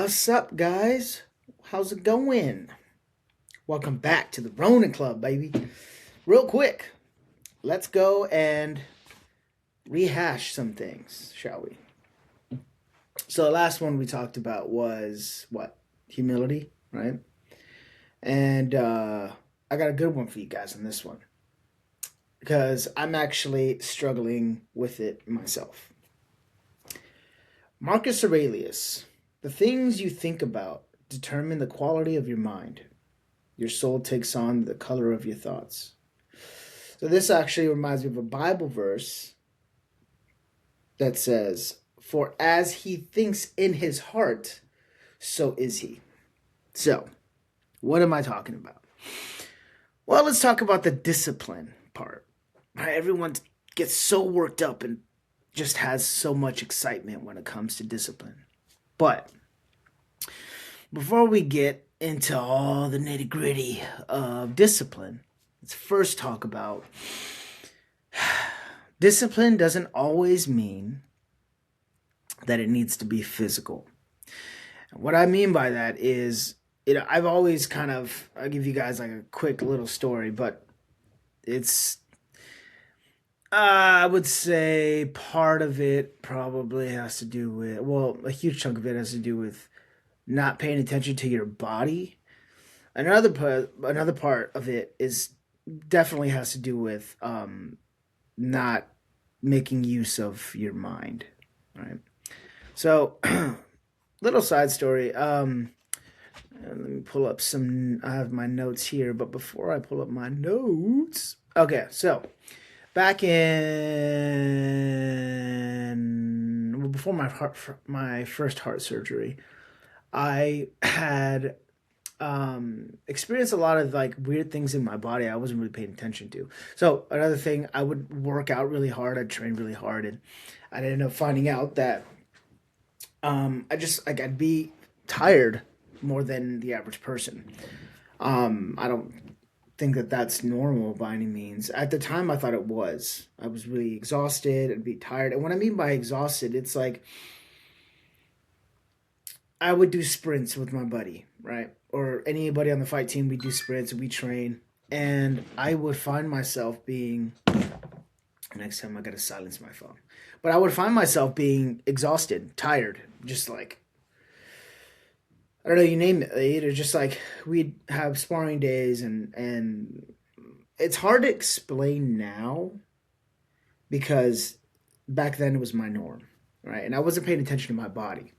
What's up, guys? How's it going? Welcome back to the Ronin Club, baby. Real quick, let's go and rehash some things, shall we? So, the last one we talked about was what? Humility, right? And I got a good one for you guys on this one because I'm actually struggling with it myself. Marcus Aurelius, the things you think about determine the quality of your mind. Your soul takes on the color of your thoughts. So this actually reminds me of a Bible verse that says, "For as he thinks in his heart, so is he." So, what am I talking about? Well, let's talk about the discipline part. Right? Everyone gets so worked up and just has so much excitement when it comes to discipline. But before we get into all the nitty gritty of discipline, let's first talk about discipline doesn't always mean that it needs to be physical. What I mean by that is, I've always I'll give you guys like a quick little story, but it's, I would say part of it probably has to do with, well, a huge chunk of it has to do with not paying attention to your body. Another part of it is definitely has to do with not making use of your mind, right? So, little side story. Let me pull up some. I have my notes here, but before I pull up my notes, okay. So, back in well, before my first heart surgery, I had experienced a lot of like weird things in my body I wasn't really paying attention to. So another thing, I would work out really hard, I'd train really hard, and I'd end up finding out that I just like I'd be tired more than the average person. I don't think that that's normal by any means. At the time, I thought it was. I was really exhausted and be tired. And what I mean by exhausted, it's like I would do sprints with my buddy, right? Or anybody on the fight team, we do sprints, we train. And I would find myself being, next time I gotta silence my phone. But I would find myself being exhausted, tired, just like, I don't know, you name it. Or just like we'd have sparring days and it's hard to explain now because back then it was my norm, right? And I wasn't paying attention to my body.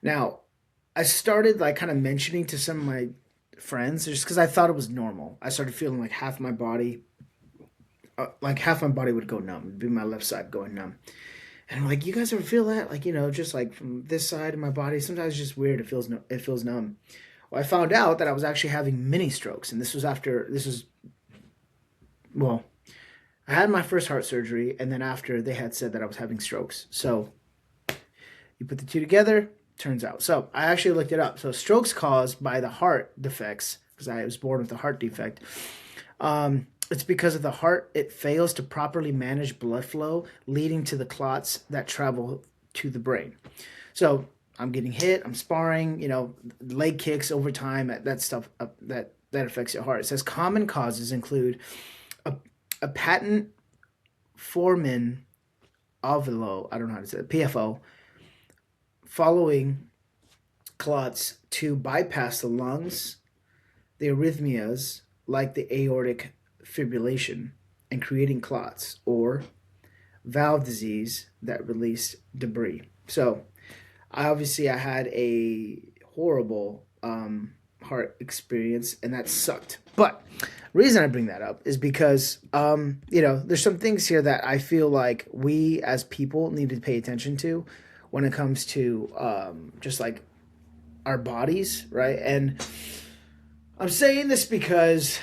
Now, I started like kind of mentioning to some of my friends just because I thought it was normal. I started feeling like half my body would go numb. It'd be my left side going numb. And I'm like, you guys ever feel that? Like, just like from this side of my body, sometimes it's just weird. It feels numb. Well, I found out that I was actually having mini strokes. And well, I had my first heart surgery. And then after they had said that I was having strokes. So you put the two together, turns out. So I actually looked it up. So strokes caused by the heart defects, because I was born with a heart defect. It's because of the heart, it fails to properly manage blood flow, leading to the clots that travel to the brain. So I'm getting hit, I'm sparring, leg kicks over time, that stuff that affects your heart. It says common causes include a patent foramen ovalo, I don't know how to say it, PFO, following clots to bypass the lungs, the arrhythmias like the aortic fibrillation, and creating clots, or valve disease that release debris. So I had a horrible heart experience, and that sucked. But the reason I bring that up is because there's some things here that I feel like we as people need to pay attention to when it comes to just like our bodies, right? And I'm saying this because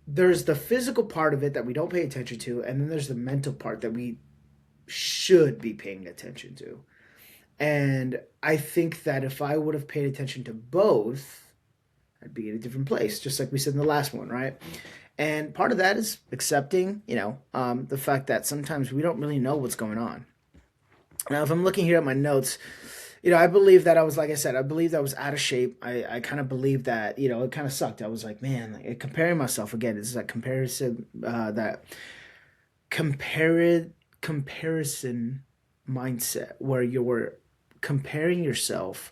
there's the physical part of it that we don't pay attention to, and then there's the mental part that we should be paying attention to. And I think that if I would have paid attention to both, I'd be in a different place, just like we said in the last one, right? And part of that is accepting, the fact that sometimes we don't really know what's going on. Now, if I'm looking here at my notes, I believe that I was, like I said, I believed I was out of shape. I kind of believed that, it kind of sucked. I was like, man, like, comparing myself again. It's like comparison, that compared comparison mindset where you're comparing yourself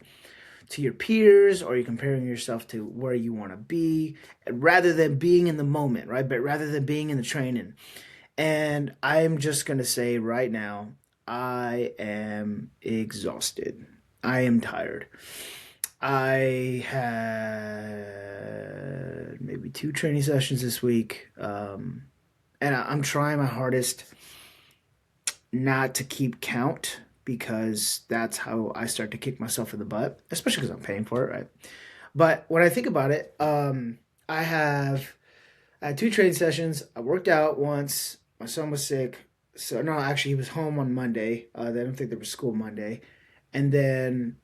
to your peers, or you're comparing yourself to where you want to be, rather than being in the moment, right? But rather than being in the training. And I'm just going to say right now, I am exhausted. I am tired. I had maybe 2 training sessions this week. And I'm trying my hardest not to keep count, because that's how I start to kick myself in the butt, especially because I'm paying for it, right? But when I think about it, I have I had 2 training sessions. I worked out once. My son was sick. So, no, actually, he was home on Monday. They don't think there was school Monday. And then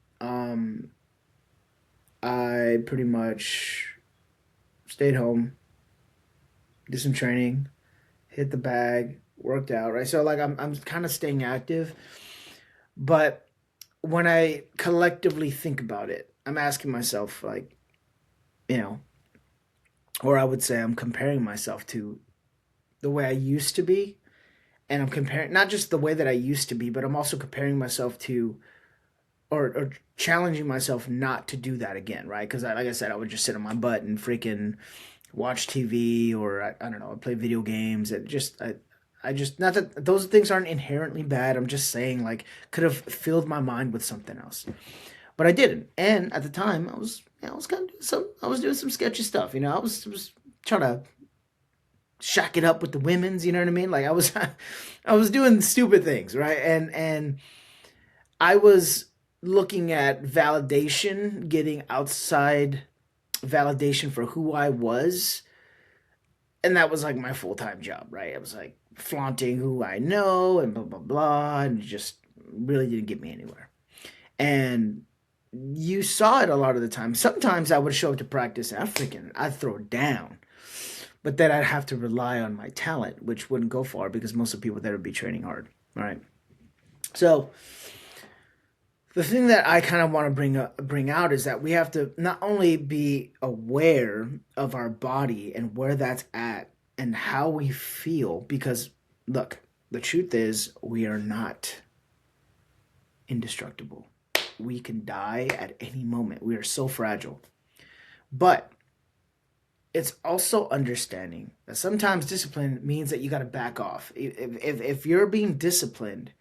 I pretty much stayed home, did some training, hit the bag, worked out, right? So, like, I'm kind of staying active. But when I collectively think about it, I'm asking myself, like, you know, or I would say I'm comparing myself to the way I used to be. And I'm comparing not just the way that I used to be, but I'm also comparing myself to, or challenging myself not to do that again, right? Because, like I said, I would just sit on my butt and freaking watch TV, or I don't know, play video games. I just, not that those things aren't inherently bad. I'm just saying, like, could have filled my mind with something else, but I didn't. And at the time, I was kind of doing I was doing some sketchy stuff. I was trying to shack it up with the women's. You know what I mean? Like, I was, I was doing stupid things, right? And I was looking at validation, getting outside validation for who I was, and that was like my full time job, right? It was like flaunting who I know and blah blah blah, and it just really didn't get me anywhere. And you saw it a lot of the time. Sometimes I would show up to practice and I'd throw it down, but then I'd have to rely on my talent, which wouldn't go far because most of the people there would be training hard, right? So the thing that I kind of want to bring out is that we have to not only be aware of our body and where that's at and how we feel, because look, the truth is we are not indestructible. We can die at any moment. We are so fragile. But it's also understanding that sometimes discipline means that you got to back off. If you're being disciplined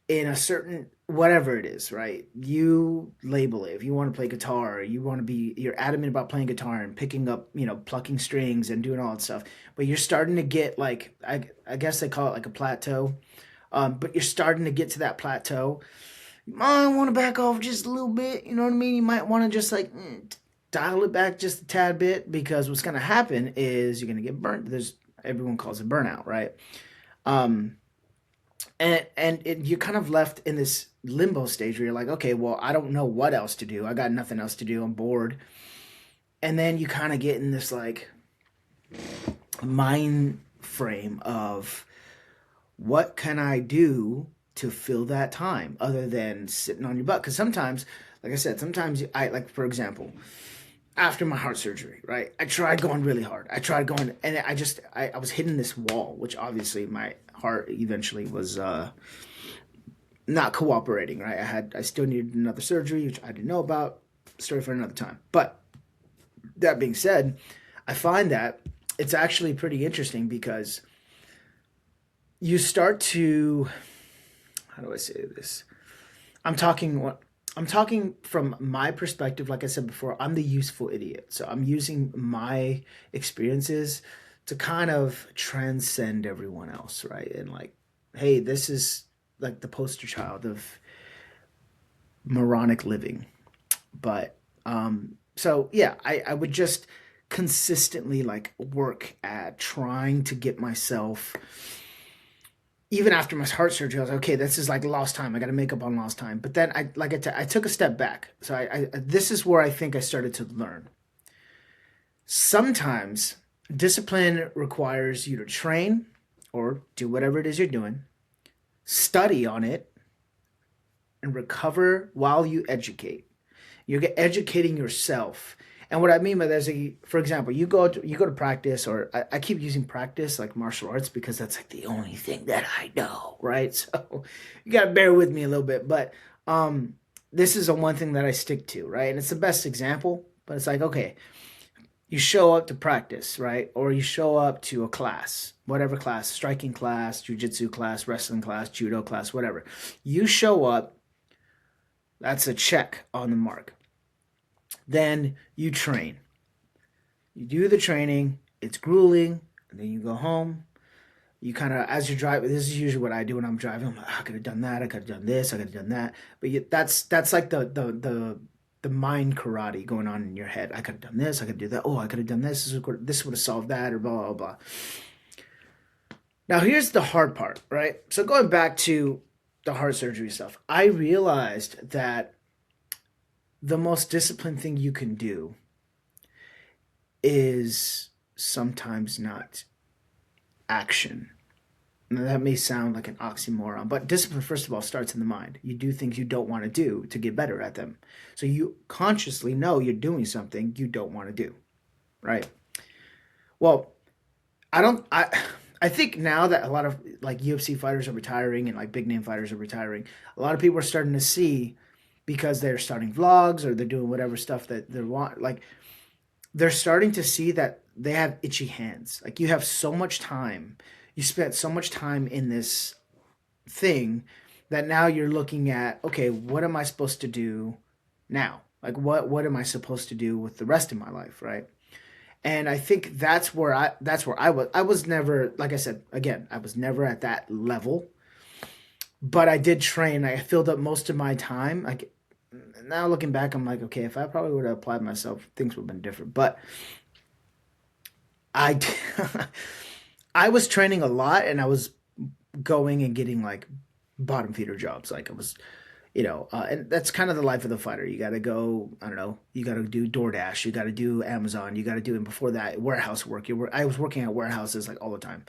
in a certain whatever it is, right? You label it. If you want to play guitar, you're adamant about playing guitar and picking up, plucking strings and doing all that stuff. But you're starting to get, like, I guess they call it like a plateau. But you're starting to get to that plateau. You might want to back off just a little bit. You know what I mean? You might want to just like dial it back just a tad bit, because what's going to happen is you're going to get burnt. Everyone calls it burnout, right? Um, you're kind of left in this limbo stage where you're like, okay, well, I don't know what else to do. I got nothing else to do. I'm bored. And then you kind of get in this like mind frame of, what can I do to fill that time other than sitting on your butt? Because sometimes, like I said, sometimes like, for example, after my heart surgery, right? I tried going really hard. I tried going, and I was hitting this wall, which obviously my heart eventually was not cooperating, right? I still needed another surgery, which I didn't know about. Story for another time. But that being said, I find that it's actually pretty interesting, because you start to, how do I say this? I'm talking from my perspective. Like I said before, I'm the useful idiot. So I'm using my experiences to kind of transcend everyone else, right? And like, hey, this is like the poster child of moronic living. But so yeah, I would just consistently like work at trying to get myself, even after my heart surgery, I was like, okay, this is like lost time. I got to make up on lost time. But then I took a step back. So this is where I think I started to learn. Sometimes discipline requires you to train or do whatever it is you're doing, study on it, and recover while you educate. You're educating yourself. And what I mean by that is, for example, you go to practice, or I keep using practice like martial arts because that's like the only thing that I know, right? So you gotta bear with me a little bit, but this is the one thing that I stick to, right? And it's the best example, but it's like, okay, you show up to practice, right? Or you show up to a class, whatever class, striking class, jujitsu class, wrestling class, judo class, whatever. You show up, that's a check on the mark. Then you train. You do the training, it's grueling, and then you go home. You kind of, as you're driving, this is usually what I do when I'm driving. I'm like, I could have done that, I could have done this, I could have done that. But that's like the mind karate going on in your head. I could have done this, I could do that. Oh, I could have done this. This would have solved that, or blah blah blah. Now here's the hard part, right? So going back to the heart surgery stuff, I realized that the most disciplined thing you can do is sometimes not action. Now, that may sound like an oxymoron, but discipline, first of all, starts in the mind. You do things you don't want to do to get better at them. So you consciously know you're doing something you don't want to do, right? Well, I don't, I think now that a lot of like UFC fighters are retiring and like big name fighters are retiring, a lot of people are starting to see, because they're starting vlogs or they're doing whatever stuff that they want, like they're starting to see that they have itchy hands. Like you have so much time, you spent so much time in this thing that now you're looking at, okay, what am I supposed to do now? Like what am I supposed to do with the rest of my life, right? And I think that's where I was never, like I said, again, I was never at that level, but I did train. I filled up most of my time. Like now looking back, I'm like, okay, if I probably would have applied myself, things would have been different. But I I was training a lot, and I was going and getting like bottom feeder jobs. Like I was, and that's kind of the life of the fighter. You got to go, I don't know, you got to do DoorDash, you got to do Amazon, you got to do, and before that, warehouse work. I was working at warehouses like all the time,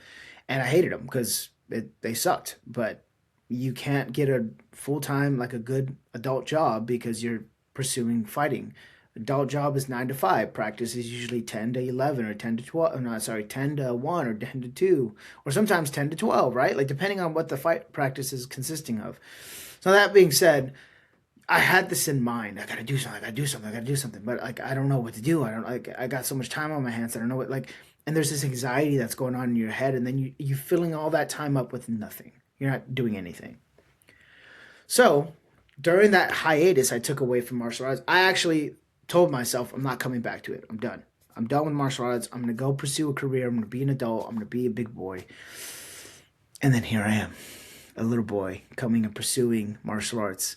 and I hated them because they sucked. But you can't get a full time, like a good adult job because you're pursuing fighting. Adult job is 9 to 5. Practice is usually 10 to 11 or 10 to 12. No, sorry, 10 to 1 or 10 to 2, or sometimes 10 to 12. Right, like depending on what the fight practice is consisting of. So that being said, I had this in mind. I gotta do something. I gotta do something. I gotta do something. But like, I don't know what to do. I don't like. I got so much time on my hands. I don't know what like. And there's this anxiety that's going on in your head, and then you filling all that time up with nothing. You're not doing anything. So during that hiatus I took away from martial arts, I actually told myself I'm not coming back to it. I'm done. I'm done with martial arts. I'm gonna go pursue a career. I'm gonna be an adult. I'm gonna be a big boy. And then here I am, a little boy coming and pursuing martial arts.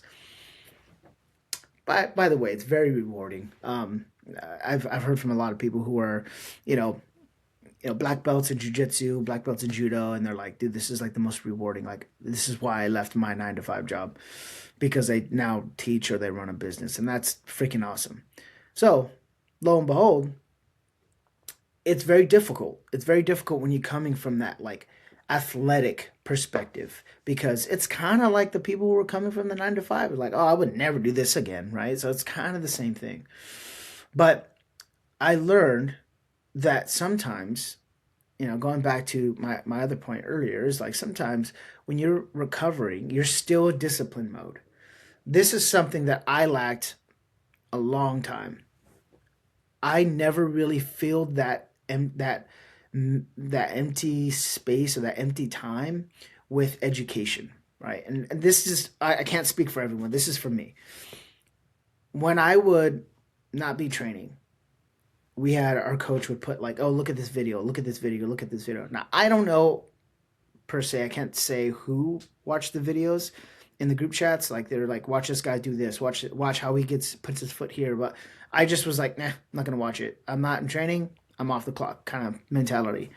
By the way, it's very rewarding. I've heard from a lot of people who are, you know, black belts in jujitsu, black belts in judo, and they're like, dude, this is like the most rewarding. Like, this is why I left my 9 to 5 job, because they now teach or they run a business, and that's freaking awesome. So, lo and behold, it's very difficult. It's very difficult when you're coming from that like athletic perspective, because it's kind of like the people who were coming from the 9 to 5 are like, oh, I would never do this again, right? So it's kind of the same thing. But I learned that sometimes, going back to my other point earlier, is like sometimes when you're recovering, you're still in discipline mode. This is something that I lacked a long time. I never really filled that empty space or that empty time with education, right? And this is, I can't speak for everyone. This is for me. When I would not be training, we had our coach would put like, oh, look at this video, look at this video, look at this video. Now, I don't know per se, I can't say who watched the videos in the group chats. Like they're like, watch this guy do this, watch how he puts his foot here. But I just was like, nah, I'm not gonna watch it. I'm not in training, I'm off the clock kind of mentality.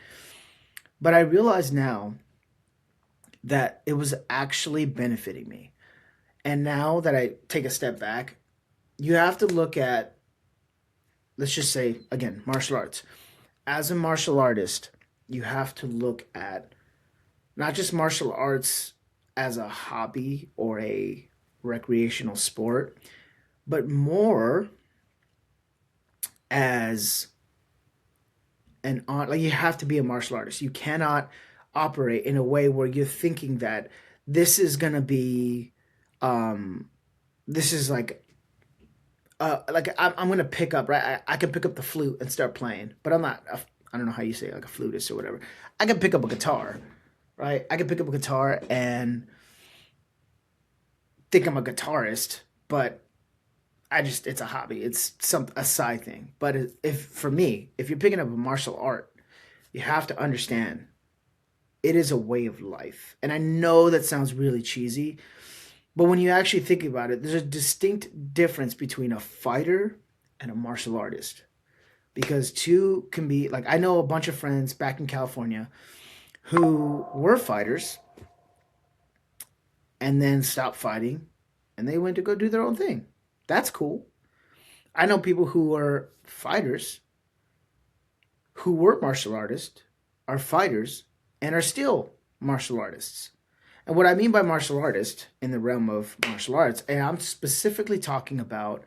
But I realize now that it was actually benefiting me. And now that I take a step back, you have to look at, let's just say, again, martial arts. As a martial artist, you have to look at not just martial arts as a hobby or a recreational sport, but more as an art. Like, you have to be a martial artist. You cannot operate in a way where you're thinking that this is gonna be, um, this is like I'm gonna pick up, right. I can pick up the flute and start playing, but I'm not. I don't know how you say it, like a flutist or whatever. I can pick up a guitar, right? I can pick up a guitar and think I'm a guitarist, but it's a hobby. It's a side thing. But if for me, if you're picking up a martial art, you have to understand it is a way of life. And I know that sounds really cheesy, but when you actually think about it, there's a distinct difference between a fighter and a martial artist. Because two can be like, I know a bunch of friends back in California who were fighters and then stopped fighting and they went to go do their own thing. That's cool. I know people who are fighters who were martial artists, are fighters, and are still martial artists. And what I mean by martial artist in the realm of martial arts, and I'm specifically I'm talking about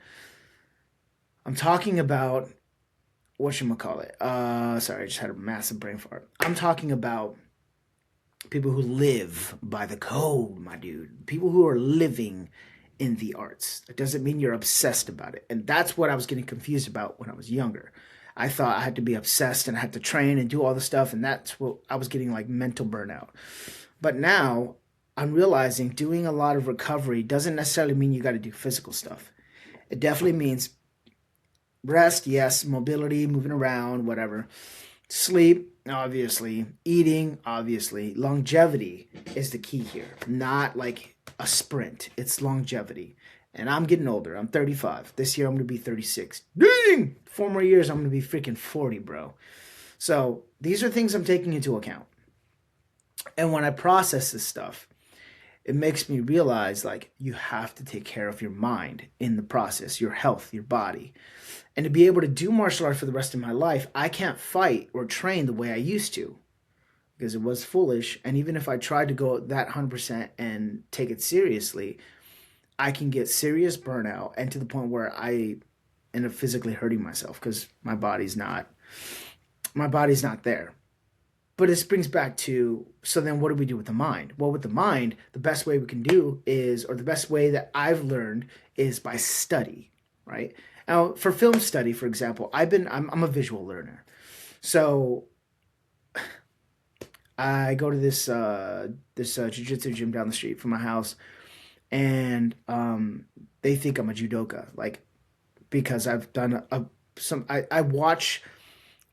whatchamacallit. Sorry, I just had a massive brain fart. I'm talking about people who live by the code, my dude. People who are living in the arts. It doesn't mean you're obsessed about it. And that's what I was getting confused about when I was younger. I thought I had to be obsessed and I had to train and do all the stuff, and that's what I was getting, like mental burnout. But now I'm realizing doing a lot of recovery doesn't necessarily mean you got to do physical stuff. It definitely means rest, yes, mobility, moving around, whatever. Sleep, obviously. Eating, obviously. Longevity is the key here. Not like a sprint, it's longevity. And I'm getting older. I'm 35. This year I'm going to be 36. Dang! 4 more years, I'm going to be freaking 40, bro. So these are things I'm taking into account. And when I process this stuff, it makes me realize like you have to take care of your mind in the process, your health, your body. And to be able to do martial art for the rest of my life, I can't fight or train the way I used to because it was foolish. And even if I tried to go that 100% and take it seriously, I can get serious burnout and to the point where I end up physically hurting myself because my body's not there. But this brings back to, so then what do we do with the mind? Well, with the mind, the best way we can do is, or the best way that I've learned is by study, right? Now, for film study, for example, I'm a visual learner. So I go to this jiu-jitsu gym down the street from my house, and they think I'm a judoka, like because I've done I watch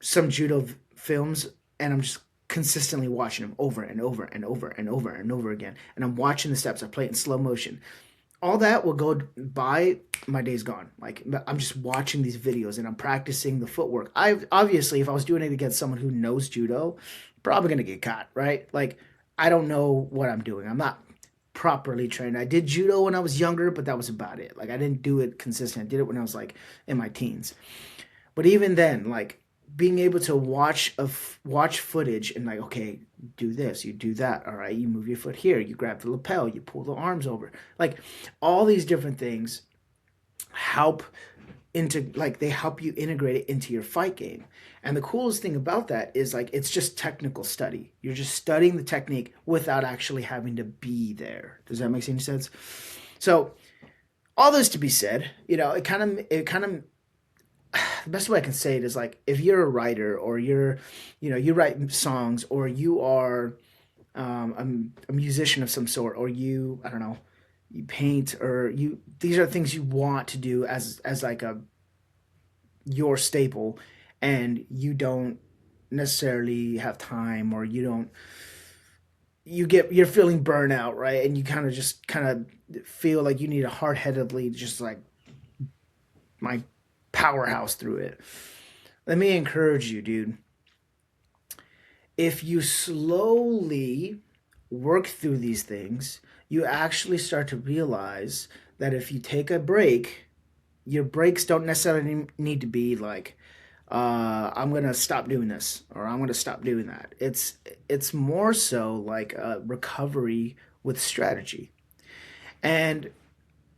some judo films, and I'm just consistently watching them over and over and over and over and over again. And I'm watching the steps. I play it in slow motion. All that will go by. My day's gone. Like I'm just watching these videos and I'm practicing the footwork. I obviously, if I was doing it against someone who knows judo, probably gonna get caught, right? Like I don't know what I'm doing. I'm not properly trained. I did judo when I was younger, but that was about it. Like I didn't do it consistent. I did it when I was like in my teens. But even then, like being able to watch footage and like, okay, do this, you do that, all right, you move your foot here, you grab the lapel, you pull the arms over, like all these different things help into like they help you integrate it into your fight game. And the coolest thing about that is like it's just technical study. You're just studying the technique without actually having to be there. Does that make any sense? So all this to be said, it kind of the best way I can say it is like if you're a writer or you write songs or you are a musician of some sort or I don't know, you paint or these are things you want to do as like your staple, and you don't necessarily have time or you're feeling burnout, right? And you kind of feel like you need to hard-headedly just like my powerhouse through it. Let me encourage you, dude. If you slowly work through these things, you actually start to realize that if you take a break, your breaks don't necessarily need to be like, I'm gonna stop doing this or I'm gonna stop doing that. It's more so like a recovery with strategy. And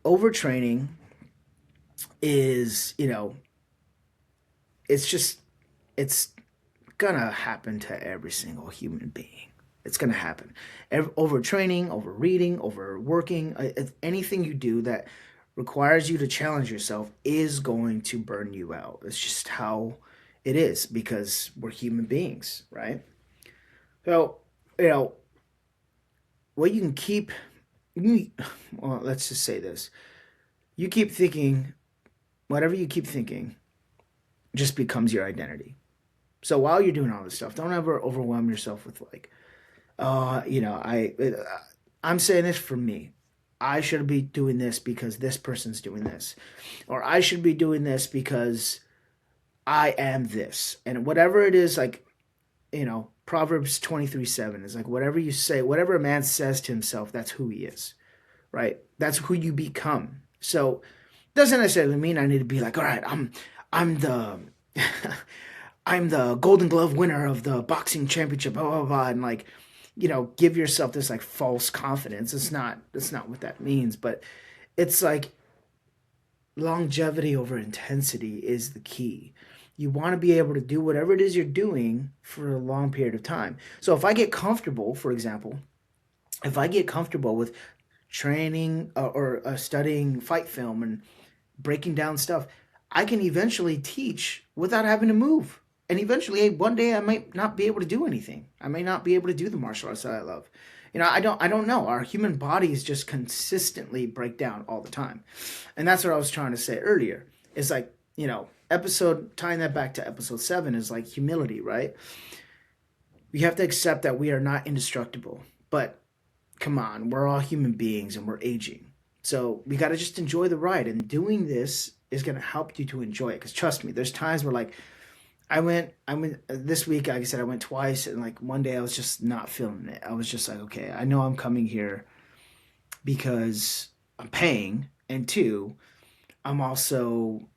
overtraining is, it's gonna happen to every single human being. It's gonna happen. Overtraining, overreading, overworking, anything you do that requires you to challenge yourself is going to burn you out. It's just how it is because we're human beings, right? So, you know, what you can keep, well, let's just say this. You keep thinking, whatever you keep thinking just becomes your identity. So while you're doing all this stuff, don't ever overwhelm yourself with like, I'm saying this for me. I should be doing this because this person's doing this, or I should be doing this because I am this, and whatever it is, like Proverbs 23:7 is like whatever you say, whatever a man says to himself, that's who he is, right? That's who you become. So doesn't necessarily mean I need to be like, all right, I'm the I'm the Golden Glove winner of the boxing championship, blah blah blah, and like, give yourself this like false confidence. That's not what that means, but it's like longevity over intensity is the key. You want to be able to do whatever it is you're doing for a long period of time. So if I get comfortable, for example, if I get comfortable with training or studying fight film and breaking down stuff, I can eventually teach without having to move. And eventually, one day, I might not be able to do anything. I may not be able to do the martial arts that I love. I don't know. Our human bodies just consistently break down all the time, and that's what I was trying to say earlier. It's like episode tying that back to episode 7 is like humility, right? We have to accept that we are not indestructible, but come on, we're all human beings and we're aging. So we got to just enjoy the ride. And doing this is going to help you to enjoy it. Because trust me, there's times where like I went this week, like I said, I went twice. And like one day I was just not feeling it. I was just like, okay, I know I'm coming here because I'm paying. And 2, I'm also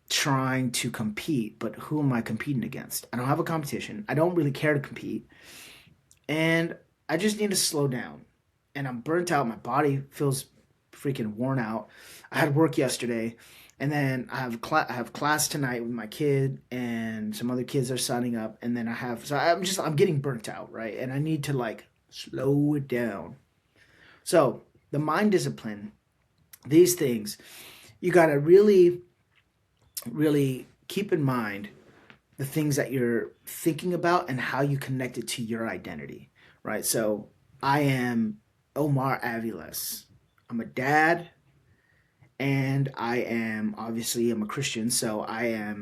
trying to compete. But who am I competing against? I don't have a competition. I don't really care to compete. And I just need to slow down. And I'm burnt out. My body feels freaking worn out. I had work yesterday, and then I have class tonight with my kid, and some other kids are signing up, and then I'm getting burnt out, right? And I need to like slow it down. So the mind discipline, these things, you got to really, really keep in mind the things that you're thinking about and how you connect it to your identity, right? So I am Omar Aviles. I'm a dad, and I'm a Christian, so I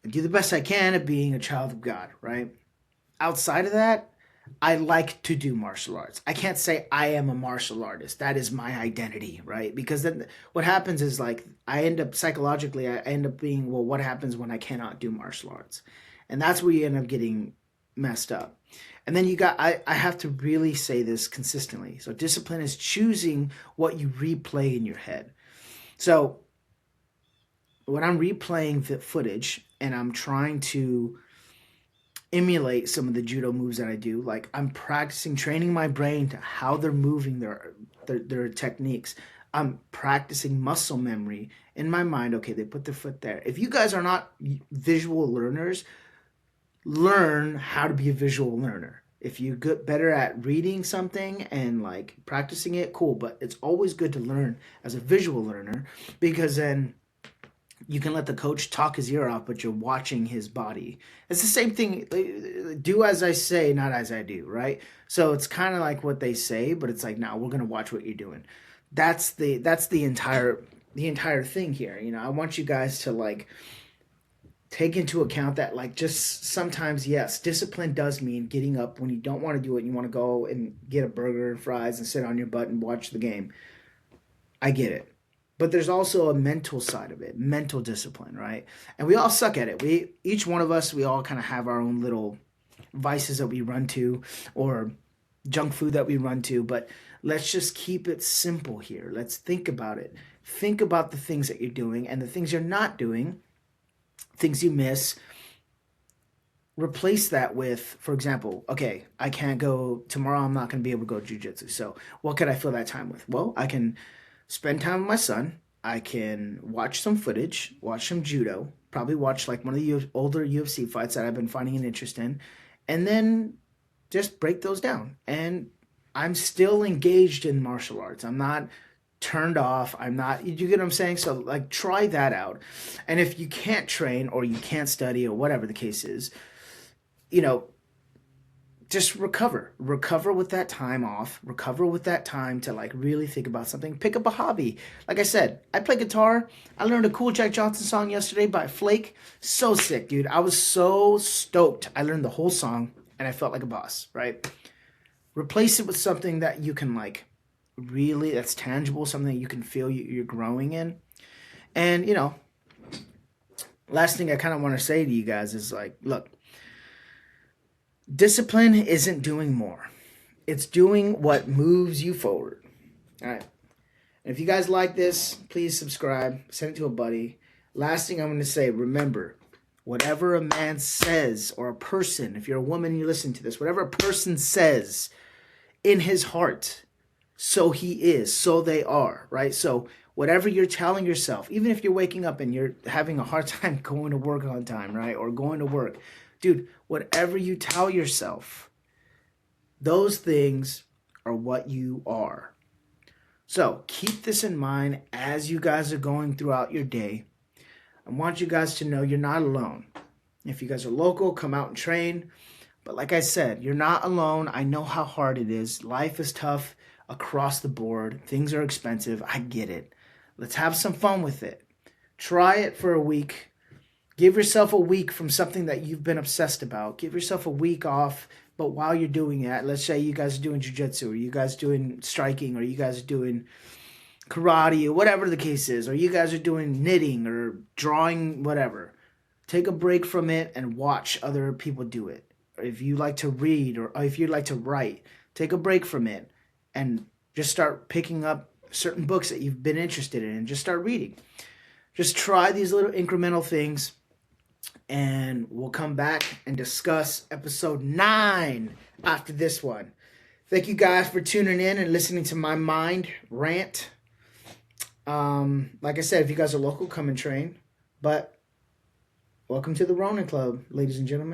do the best I can at being a child of God, right? Outside of that, I like to do martial arts. I can't say I am a martial artist. That is my identity, right? Because then what happens is like I end up being, well, what happens when I cannot do martial arts? And that's where you end up getting messed up. And then I have to really say this consistently. So discipline is choosing what you replay in your head. So when I'm replaying the footage and I'm trying to emulate some of the judo moves that I do, like I'm practicing training my brain to how they're moving their techniques. I'm practicing muscle memory in my mind. Okay, they put their foot there. If you guys are not visual learners, learn how to be a visual learner. If you get better at reading something and like practicing it, cool. But it's always good to learn as a visual learner, because then you can let the coach talk his ear off, but you're watching his body. It's the same thing. Do as I say, not as I do, right? So it's kind of like what they say, but it's like, no, we're gonna watch what you're doing. That's the entire thing here. I want you guys to like take into account that like just sometimes, yes, discipline does mean getting up when you don't want to do it and you want to go and get a burger and fries and sit on your butt and watch the game. I get it. But there's also a mental side of it, mental discipline, right? And we all suck at it. Each one of us, we all kind of have our own little vices that we run to, or junk food that we run to, but let's just keep it simple here. Let's think about it. Think about the things that you're doing and the things you're not doing, things you miss, replace that with, for example, okay, I can't go tomorrow, I'm not going to be able to go jujitsu. So what could I fill that time with? Well, I can spend time with my son. I can watch some footage, watch some judo, probably watch like one of the older UFC fights that I've been finding an interest in, and then just break those down. And I'm still engaged in martial arts. I'm not turned off. I'm not, you get what I'm saying? So, like, try that out. And if you can't train or you can't study or whatever the case is, you know, just recover with that time off, recover with that time to like really think about something, pick up a hobby. Like I said, I play guitar. I learned a cool Jack Johnson song yesterday by Flake. So sick, dude. I was so stoked. I learned the whole song and I felt like a boss, right? Replace it with something that you can like really, that's tangible, something that you can feel you're growing in. And last thing I kind of want to say to you guys is like, look, discipline isn't doing more. It's doing what moves you forward. All right. And if you guys like this, please subscribe. Send it to a buddy. Last thing I'm going to say, remember, whatever a man says, or a person, if you're a woman and you listen to this, whatever a person says in his heart, so he is, so they are, right? So whatever you're telling yourself, even if you're waking up and you're having a hard time going to work on time, right? Or going to work, dude, whatever you tell yourself, those things are what you are. So keep this in mind as you guys are going throughout your day. I want you guys to know you're not alone. If you guys are local, come out and train. But like I said, you're not alone. I know how hard it is. Life is tough across the board. Things are expensive. I get it. Let's have some fun with it. Try it for a week. Give yourself a week from something that you've been obsessed about. Give yourself a week off. But while you're doing that, let's say you guys are doing jiu-jitsu, or you guys doing striking, or you guys are doing karate, or whatever the case is, or you guys are doing knitting or drawing, whatever. Take a break from it and watch other people do it. Or if you like to read, or if you like to write, take a break from it and just start picking up certain books that you've been interested in and just start reading. Just try these little incremental things, and we'll come back and discuss episode 9 after this one. Thank you guys for tuning in and listening to my mind rant. Like I said, if you guys are local, come and train. But welcome to the Ronin Club, ladies and gentlemen.